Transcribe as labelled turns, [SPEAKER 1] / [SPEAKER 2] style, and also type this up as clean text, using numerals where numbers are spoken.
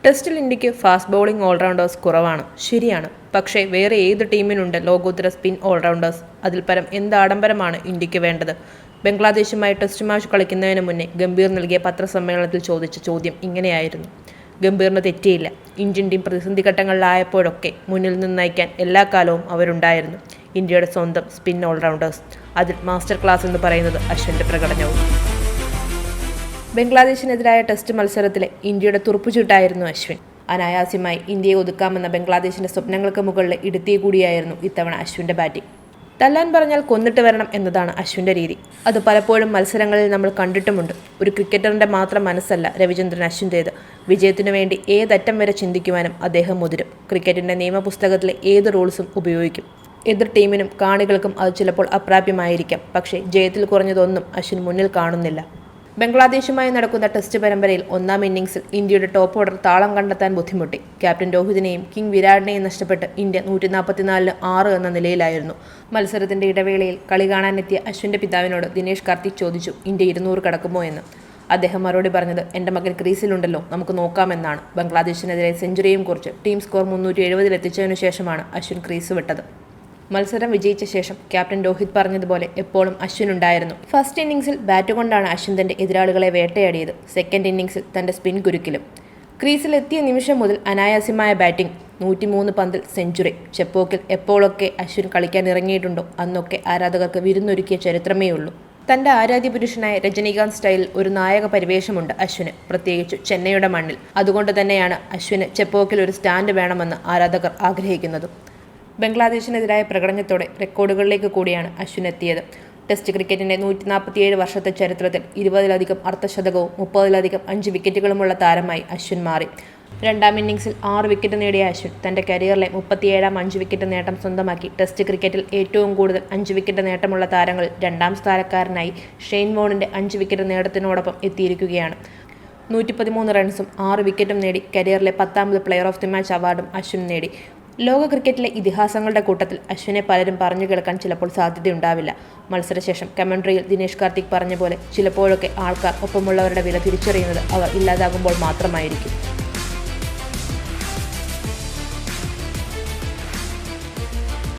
[SPEAKER 1] ടെസ്റ്റിൽ ഇന്ത്യക്ക് fast bowling all-rounders കുറവാണ്, ശരിയാണ്. പക്ഷേ വേറെ ഏത് ടീമിനുണ്ട് ലോകോത്തര സ്പിൻ ഓൾറൗണ്ടേഴ്സ്? അതിൽ പരം എന്ത് ആഡംബരമാണ് ഇന്ത്യക്ക് വേണ്ടത്? ബംഗ്ലാദേശുമായി ടെസ്റ്റ് മാച്ച് കളിക്കുന്നതിന് മുന്നേ ഗംഭീർ നൽകിയ പത്രസമ്മേളനത്തിൽ ചോദിച്ച ചോദ്യം ഇങ്ങനെയായിരുന്നു. ഗംഭീറിന് തെറ്റിയില്ല. ഇന്ത്യൻ ടീം പ്രതിസന്ധി ഘട്ടങ്ങളിലായപ്പോഴൊക്കെ മുന്നിൽ നിന്ന് നയിക്കാൻ എല്ലാ കാലവും അവരുണ്ടായിരുന്നു. ഇന്ത്യയുടെ സ്വന്തം സ്പിൻ ഓൾറൗണ്ടേഴ്സ്. അതിൽ മാസ്റ്റർ ക്ലാസ് എന്ന് പറയുന്നത് അശ്വിൻ്റെ പ്രകടനവും. ബംഗ്ലാദേശിനെതിരായ ടെസ്റ്റ് മത്സരത്തിലെ ഇന്ത്യയുടെ തുറുപ്പുചീട്ടായിരുന്നു അശ്വിൻ. അനായാസ്യമായി ഇന്ത്യയെ ഒതുക്കാമെന്ന ബംഗ്ലാദേശിന്റെ സ്വപ്നങ്ങൾക്ക് മുകളിൽ ഇടുത്തി കൂടിയായിരുന്നു ഇത്തവണ അശ്വിൻ്റെ ബാറ്റിംഗ്. തല്ലാൻ പറഞ്ഞാൽ കൊന്നിട്ട് വരണം എന്നതാണ് അശ്വിൻ്റെ രീതി. അത് പലപ്പോഴും മത്സരങ്ങളിൽ നമ്മൾ കണ്ടിട്ടുമുണ്ട്. ഒരു ക്രിക്കറ്ററിൻ്റെ മാത്രം മനസ്സല്ല രവിചന്ദ്രൻ അശ്വിൻ്റേത്. വിജയത്തിനു വേണ്ടി ഏതറ്റം വരെ ചിന്തിക്കുവാനും അദ്ദേഹം മുതിരും. ക്രിക്കറ്റിൻ്റെ നിയമപുസ്തകത്തിലെ ഏത് റൂൾസും ഉപയോഗിക്കും. എതിർ ടീമിനും കാണികൾക്കും അത് ചിലപ്പോൾ അപ്രാപ്യമായിരിക്കാം. പക്ഷേ ജയത്തിൽ കുറഞ്ഞതൊന്നും അശ്വിൻ മുന്നിൽ കാണുന്നില്ല. ബംഗ്ലാദേശുമായി നടക്കുന്ന ടെസ്റ്റ് പരമ്പരയിൽ ഒന്നാം ഇന്നിംഗ്സിൽ ഇന്ത്യയുടെ ടോപ്പ് ഓർഡർ താളം കണ്ടെത്താൻ ബുദ്ധിമുട്ടി. ക്യാപ്റ്റൻ രോഹിതിനെയും കിങ് വിരാടിനെയും നഷ്ടപ്പെട്ട് ഇന്ത്യ 144-6 എന്ന നിലയിലായിരുന്നു. മത്സരത്തിന്റെ ഇടവേളയിൽ കളി കാണാനെത്തിയ അശ്വിൻ്റെ പിതാവിനോട് ദിനേഷ് കാർത്തിക് ചോദിച്ചു, ഇന്ത്യ 200 കടക്കുമോ എന്ന്. അദ്ദേഹം മറുപടി പറഞ്ഞത്, എൻ്റെ മകൻ ക്രീസിലുണ്ടല്ലോ, നമുക്ക് നോക്കാമെന്നാണ്. ബംഗ്ലാദേശിനെതിരെ സെഞ്ചുറിയും കുറിച്ച് ടീം സ്കോർ 370 എത്തിച്ചതിനു ശേഷമാണ് അശ്വിൻ ക്രീസ് വിട്ടത്. മത്സരം വിജയിച്ച ശേഷം ക്യാപ്റ്റൻ രോഹിത് പറഞ്ഞതുപോലെ എപ്പോഴും അശ്വിൻ ഉണ്ടായിരുന്നു. ഫസ്റ്റ് ഇന്നിംഗ്സിൽ ബാറ്റ് കൊണ്ടാണ് അശ്വിൻ തന്റെ എതിരാളികളെ വേട്ടയാടിയത്. സെക്കൻഡ് ഇന്നിംഗ്സിൽ തന്റെ സ്പിൻ കുരുക്കിലും. ക്രീസിൽ എത്തിയ നിമിഷം മുതൽ അനായാസ്യമായ ബാറ്റിംഗ്. 103 പന്തിൽ സെഞ്ചുറി. ചെപ്പോക്കിൽ എപ്പോഴൊക്കെ അശ്വിൻ കളിക്കാൻ ഇറങ്ങിയിട്ടുണ്ടോ അന്നൊക്കെ ആരാധകർക്ക് വിരുന്നൊരുക്കിയ ചരിത്രമേയുള്ളൂ. തന്റെ ആരാധ്യ പുരുഷനായ രജനീകാന്ത് സ്റ്റൈലിൽ ഒരു നായക പരിവേഷമുണ്ട് അശ്വിന്, പ്രത്യേകിച്ച് ചെന്നൈയുടെ മണ്ണിൽ. അതുകൊണ്ട് തന്നെയാണ് അശ്വിന് ചെപ്പോക്കിൽ ഒരു സ്റ്റാൻഡ് വേണമെന്ന് ആരാധകർ ആഗ്രഹിക്കുന്നതും. ബംഗ്ലാദേശിനെതിരായ പ്രകടനത്തോടെ റെക്കോർഡുകളിലേക്ക് കൂടിയാണ് അശ്വിൻ എത്തിയത്. ടെസ്റ്റ് ക്രിക്കറ്റിന്റെ 147 വർഷത്തെ ചരിത്രത്തിൽ 20-ലധികം അർദ്ധശതകവും 30-ലധികം 5 വിക്കറ്റുകളുമുള്ള താരമായി അശ്വിൻ മാറി. രണ്ടാം ഇന്നിംഗ്സിൽ 6 വിക്കറ്റ് നേടിയ അശ്വിൻ തന്റെ കരിയറിലെ 37ാം 5 വിക്കറ്റ് നേട്ടം സ്വന്തമാക്കി. ടെസ്റ്റ് ക്രിക്കറ്റിൽ ഏറ്റവും കൂടുതൽ 5 വിക്കറ്റ് നേട്ടമുള്ള താരങ്ങളിൽ 2ാം സ്ഥാനക്കാരനായി ഷെയ്ൻ വോണിന്റെ 5 വിക്കറ്റ് നേട്ടത്തിനോടൊപ്പം എത്തിയിരിക്കുകയാണ്. 113 റൺസും 6 വിക്കറ്റും നേടി കരിയറിലെ 10ാമത് പ്ലെയർ ഓഫ് ദി മാച്ച് അവാർഡും അശ്വിൻ നേടി. ലോക ക്രിക്കറ്റിലെ ഇതിഹാസങ്ങളുടെ കൂട്ടത്തിൽ അശ്വിനെ പലരും പറഞ്ഞു കേൾക്കാൻ ചിലപ്പോൾ സാധ്യതയുണ്ടാവില്ല. മത്സരശേഷം കമന്ററിയിൽ ദിനേഷ് കാർത്തിക് പറഞ്ഞ പോലെ ചിലപ്പോഴൊക്കെ ആൾക്കാർ ഒപ്പമുള്ളവരുടെ വില തിരിച്ചറിയുന്നത് അവർ ഇല്ലാതാകുമ്പോൾ മാത്രമായിരിക്കും.